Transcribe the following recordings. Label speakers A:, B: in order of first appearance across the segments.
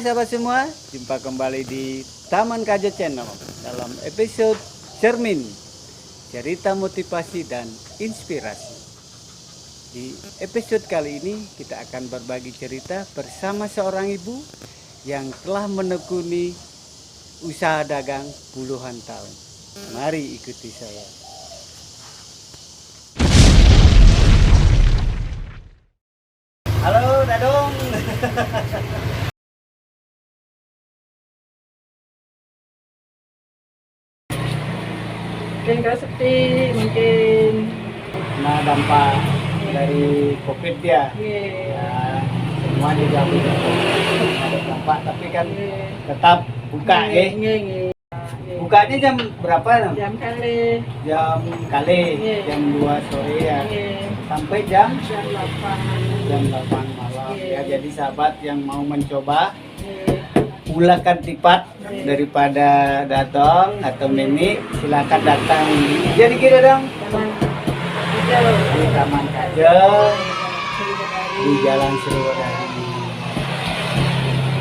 A: sahabat semua, jumpa kembali di Taman Kaja Channel dalam episode Cermin, cerita motivasi dan inspirasi. Di episode kali ini kita akan berbagi cerita bersama seorang ibu yang telah menekuni usaha dagang puluhan tahun. Mari ikuti saya. Halo Dadong.
B: Mungkin gak sepi, mungkin
A: Nah, dampak dari COVID ya. Ya, semua juga punya ada dampak, tapi kan tetap buka ya. Bukanya jam berapa?
B: jam kali
A: Jam kali,
B: Iya.
A: jam 2 sore ya.
B: Iya.
A: Sampai jam
B: 8.
A: malam.
B: Iya.
A: Ya, jadi sahabat yang mau mencoba
B: Iya.
A: ulakan tipat daripada datang atau mini, silakan datang. Jadi kita dong
B: Taman hijau
A: di Taman Kaja di Jalan Sriwadari.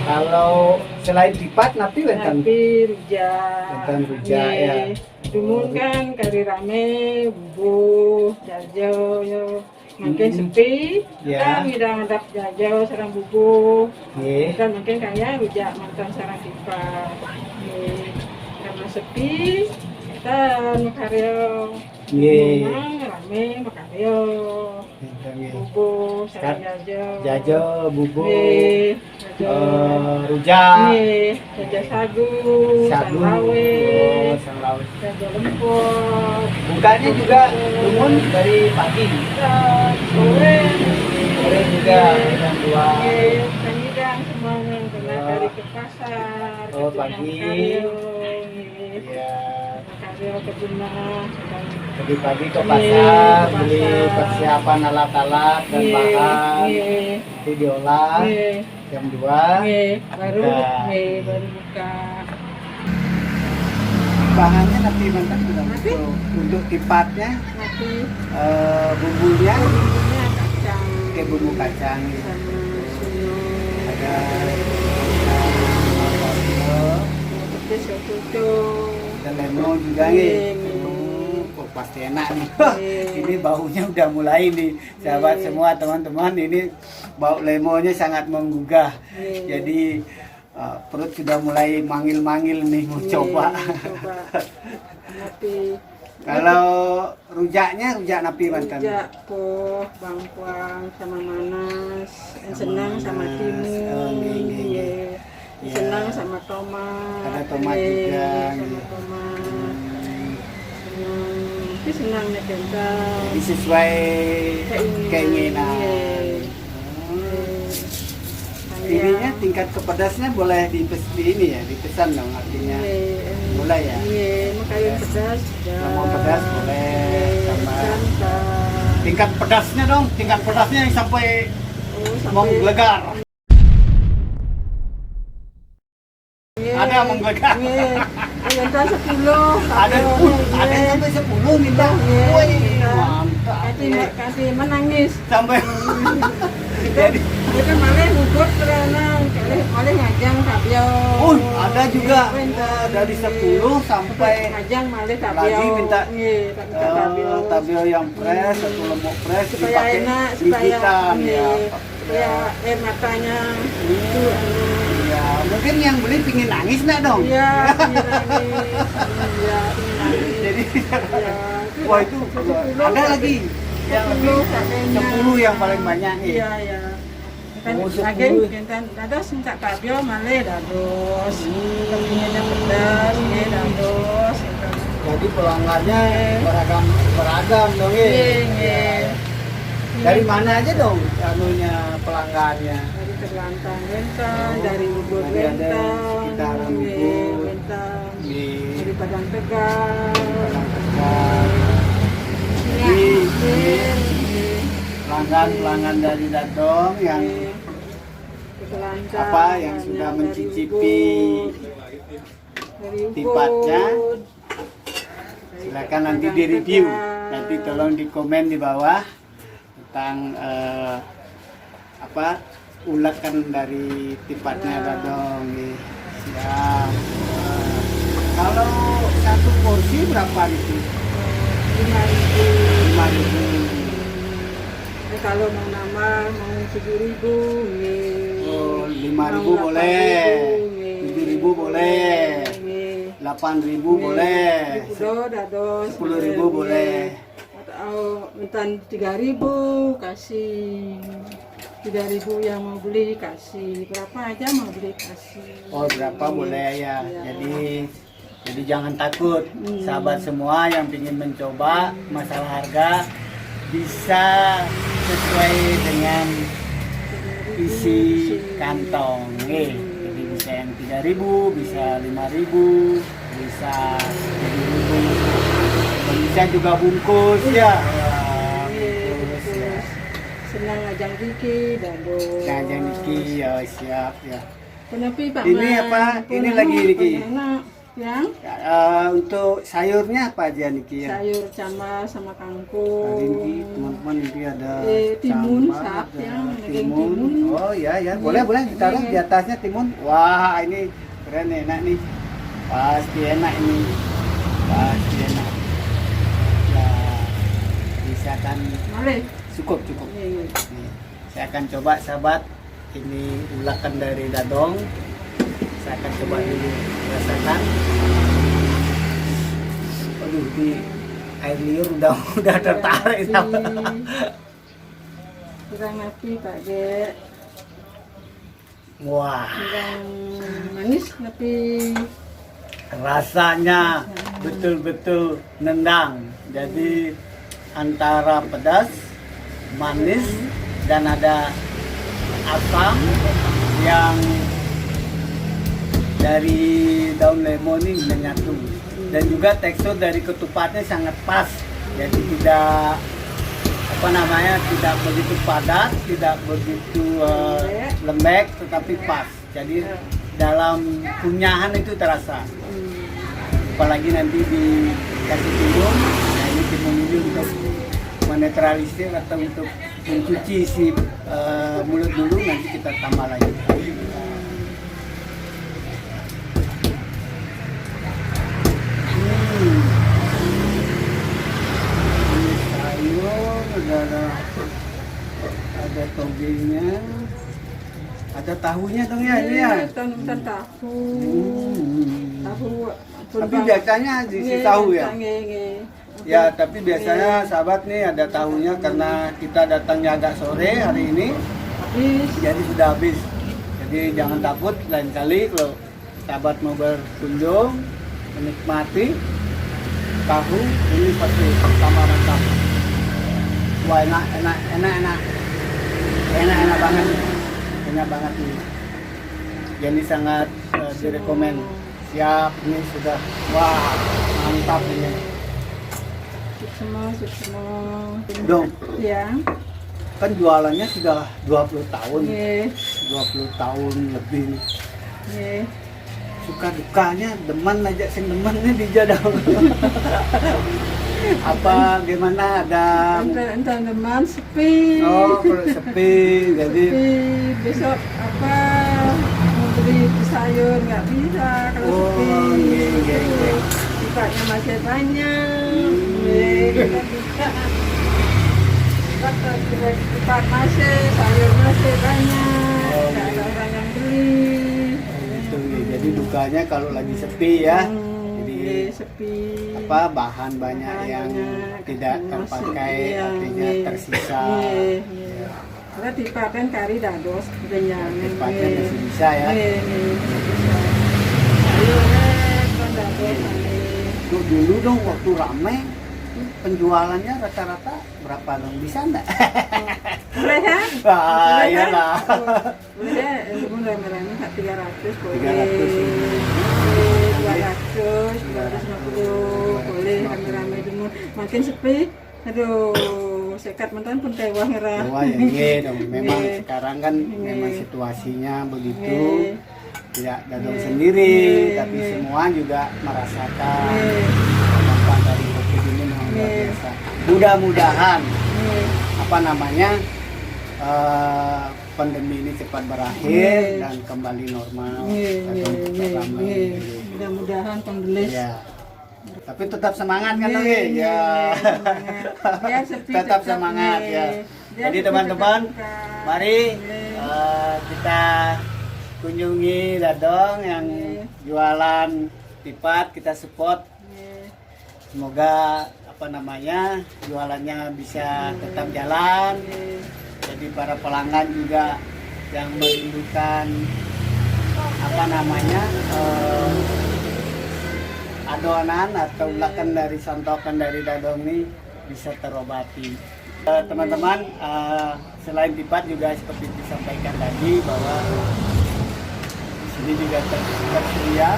A: Kalau selain tipat napi wenten
B: tapi rujak
A: Wenten rujak, ya.
B: Dumun kan kali rame bubuh jajo yo mungkin sepi
A: Ya.
B: kan ngidang adak jajo sarang bubuh
A: nggih.
B: kan mungkin kayak rujak mantan sarang tipat karena sepi kita makaryo
A: Nggih.
B: rame makaryo
A: Wenten nggih.
B: bubuh sarang jajo
A: Jajo, bubuk,
B: jajo
A: rujak,
B: jajo sagu
A: sagu,
B: salawe
A: selawe.
B: jajo lempot
A: Bukanya juga lumun dari pagi,
B: sore
A: sore juga jam 2.
B: kanidang semuanya kena dari ke pasar
A: Oh,
B: ke
A: pagi. Ya,
B: karyo ke rumah
A: pagi-pagi ke
B: Iya,
A: pasar,
B: ke
A: beli
B: pasar.
A: persiapan alat-alat dan bahan, nanti diolah jam 2.
B: baru
A: Buka.
B: baru buka
A: Bahannya nanti mantan sudah
B: Nanti?
A: untuk tipatnya,
B: nanti
A: bumbunya
B: bumbunya kacang
A: kayak bumbu kacang gitu.
B: sama suno
A: Ada sambal,
B: pedes soto
A: ada lemon juga
B: Iya,
A: nih.
B: iya.
A: Oh, pasti enak nih.
B: Iya.
A: Ini baunya udah mulai nih, sahabat
B: Iya.
A: semua, teman-teman. Ini bau lemonnya sangat menggugah.
B: Iya.
A: Jadi perut sudah mulai manggil-manggil nih mau coba.
B: coba nanti
A: Kalau rujaknya rujak napi mantan.
B: rujak poh bangkuang sama manas yang senang sama
A: manas.
B: timun
A: Oh, iya.
B: iya.
A: Iya.
B: Senang sama tomat
A: Ada tomat
B: iya,
A: juga.
B: sama tomat senang nih kentang
A: Ini sesuai keinginan. Ininya tingkat kepedasnya boleh di ini ya, dipesan dong artinya. Boleh ya?
B: Iya, makanya pedas.
A: Kalau mau pedas boleh, sama
B: santan.
A: tingkat pedasnya dong, tingkat pedasnya yang sampai menggelegar. Ada menggelegar.
B: Iya, yang 10.
A: Ada yang sampai 10 minta. Wih, mantap.
B: Kasih menangis.
A: Sampai jadi
B: Kita malah ngubur karena malah ngajang tapio.
A: ada juga dari 10 sampai
B: ngajang malah tapio.
A: lagi minta
B: tapio.
A: tabio yang fresh atau lemuk fresh
B: Supaya
A: dipakai
B: enak,
A: bibitan ya.
B: supaya air matanya itu
A: Ya, mungkin yang beli pingin nangis nak dong.
B: iya pingin nangis. Iya pingin nangis.
A: Jadi
B: Iya.
A: wah itu ada lagi yang 10 yang paling banyak nih.
B: Iya iya. Kan
A: Oh, 10.
B: lagi kita dados minta tapio malah dados. Kepinginnya pedas, ya dados.
A: Jadi pelanggannya beragam dong ya.
B: Iya.
A: Dari mana aja dong anunya pelanggannya?
B: Dari terlantang rentang, dari Ubud
A: Tadi ada
B: rentang,
A: sekitaran
B: iya,
A: Ubud.
B: rentang,
A: Di
B: dari Padang Tegal.
A: Jadi
B: Iya.
A: pelanggan dari Datong yang
B: Terlantar,
A: apa yang sudah
B: dari
A: mencicipi
B: Ubud, dari Ubud.
A: tipatnya,
B: Dari
A: silakan nanti
B: Padang
A: di review.
B: Tegal.
A: Nanti tolong di komen di bawah tentang apa ulakan dari tipatnya dadong nih. Siap. Kalau satu porsi berapa itu?
B: 5.000.
A: 5.000.
B: Kalau mau nambah mau 7.000 nggih.
A: Oh, 5.000
B: Mau
A: boleh.
B: 8.000,
A: 7.000 boleh.
B: nggih.
A: 8.000 boleh.
B: 10.000
A: boleh.
B: Atau minta 3.000 kasih. 3.000 yang mau beli kasih. Berapa aja mau beli kasih.
A: Oh, berapa boleh ya.
B: Iya.
A: Jadi jangan takut, sahabat semua yang ingin mencoba masalah harga bisa sesuai dengan isi kantong. Jadi bisa yang 3.000, bisa 5.000, bisa 7.000. Bisa juga bungkus ya. Bungkus ya.
B: Senang ajang Riki dado.
A: Ajang Riki ya, siap ya.
B: Kenapa Pak?
A: Ini apa? Ini lagi Riki.
B: Yang
A: untuk sayurnya apa aja Niki ya?
B: sayur campur sama kangkung.
A: Hari ini teman-teman ini ada
B: timun,
A: campur,
B: sap,
A: ada
B: yang
A: timun.
B: timun.
A: Oh ya ya, boleh ditaruh di atasnya timun. Wah ini keren enak nih, pasti enak ini, pasti enak. Ya bisa kan?
B: Boleh.
A: Cukup. Nih, saya akan coba sahabat, ini ulakan dari dadong. Saya akan coba dulu rasakan. Aduh, di air liur udah tertarik sama.
B: Kurang api Pak Dek.
A: Wah,
B: Kurang manis tapi
A: rasanya betul-betul nendang. Jadi antara pedas, manis dan ada asam yang dari daun lemon ini menyatu, dan juga tekstur dari ketupatnya sangat pas, jadi tidak tidak begitu padat, tidak begitu lembek, tetapi pas. Jadi dalam kunyahan itu terasa, apalagi nanti dikasih timun. Nah ini timun ini untuk menetralisir atau untuk mencuci si mulut dulu, nanti kita tambah lagi. Ada togenya, ada tahunya dong ya ini ya.
B: Tanpa tahu. Tahu.
A: Tapi biasanya diisi tahu ya. Ya, tapi biasanya sahabat nih ada tahunya karena kita datangnya agak sore hari ini.
B: Habis.
A: Jadi sudah habis. Jadi jangan takut, lain kali kalau sahabat mau berkunjung menikmati tahu ini pasti pertama rasa. Wah enak banget ini. Jadi sangat direkomend. Siap, ini sudah wah mantap ini.
B: Semua.
A: Dong,
B: Ya.
A: kan jualannya sudah 20 tahun.
B: Nggih.
A: 20 tahun lebih.
B: Nggih.
A: Suka dukanya demen aja sing demennya dijadang. Apa gimana ada
B: Entah teman sepi.
A: oh kalau sepi jadi
B: Sepi. Besok apa mau beli sayur nggak bisa kalau
A: Oh,
B: sepi.
A: iya.
B: Sukanya masih banyak. Nggih, kita bisa. Tempat masih, sayur masih banyak.
A: Oh,
B: Nggak ada
A: iya.
B: orang yang beli.
A: gitu ya. Jadi dukanya kalau lagi sepi ya. Jadi
B: Nggih, sepi.
A: apa bahan banyak
B: Bahan
A: yang
B: banyak,
A: tidak
B: masih,
A: terpakai
B: iya,
A: artinya
B: nggih.
A: tersisa.
B: Nggih, nggih. Karena dipakai kari dados kenyang.
A: Tempatnya masih bisa ya.
B: Nggih, nggih. Ayo, kan dados.
A: Tuh, dulu dong waktu rame penjualannya rata-rata berapa dong, bisa enggak?
B: Boleh ya?
A: Wah,
B: Boleh,
A: iyalah.
B: kan? Boleh ya, itu pun rame-rame 300 boleh.
A: 300 ini.
B: 200, 250 boleh rame-rame dulu. Makin sepi, aduh, sekat mantan pun tewah ngerah.
A: Wah ya iya dong, memang
B: Nggih.
A: sekarang kan memang
B: Nggih.
A: situasinya begitu.
B: Nggih.
A: Tidak dadong
B: Nggih.
A: sendiri,
B: Nggih,
A: tapi
B: nggih.
A: semua juga merasakan
B: Nggih.
A: dampak dari COVID ini memang luar
B: Nggih.
A: biasa. Mudah-mudahan
B: Nggih.
A: apa namanya pandemi ini cepat berakhir dan kembali normal.
B: Mudah-mudahan pembeli.
A: Ya. Tapi tetap semangat kan dong
B: Iya,
A: ya.
B: Ya, sepi
A: Tetap
B: tetap,
A: semangat
B: nih.
A: ya.
B: Ya,
A: Jadi
B: sepi
A: teman-teman,
B: tetap buka.
A: mari
B: Nih.
A: kita kunjungi Dadong yang jualan tipat, kita support.
B: Nih.
A: Semoga jualannya bisa tetap jalan.
B: Nih.
A: Jadi para pelanggan juga yang merindukan adonan atau ulakan dari santokan dari Dadong ini bisa terobati. Teman-teman, selain tipat juga seperti disampaikan tadi bahwa di sini juga tersedia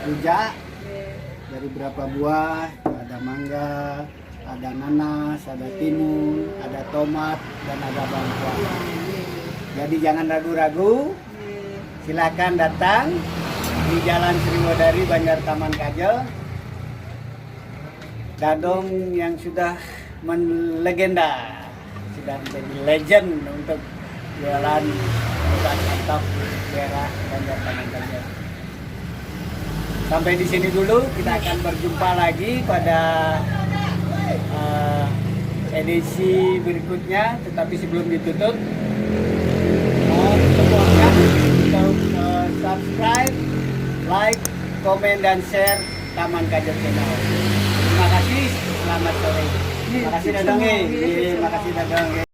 A: rujak dari beberapa buah, ada mangga, ada nanas, ada timun, ada tomat, dan ada bangkuan. Jadi jangan ragu-ragu, silakan datang di Jalan Sriwodari, Banjar Taman Kajel. Dadong yang sudah melegenda, sudah menjadi legend untuk jualan obat santap di daerah Banjar Taman Kajel. Sampai di sini dulu, kita akan berjumpa lagi pada edisi berikutnya. Tetapi sebelum ditutup, mohon semuanya untuk subscribe, like, komen, dan share Taman Kajel Channel. Terima kasih, selamat sore. Terima kasih Dadong. Terima kasih Dadong.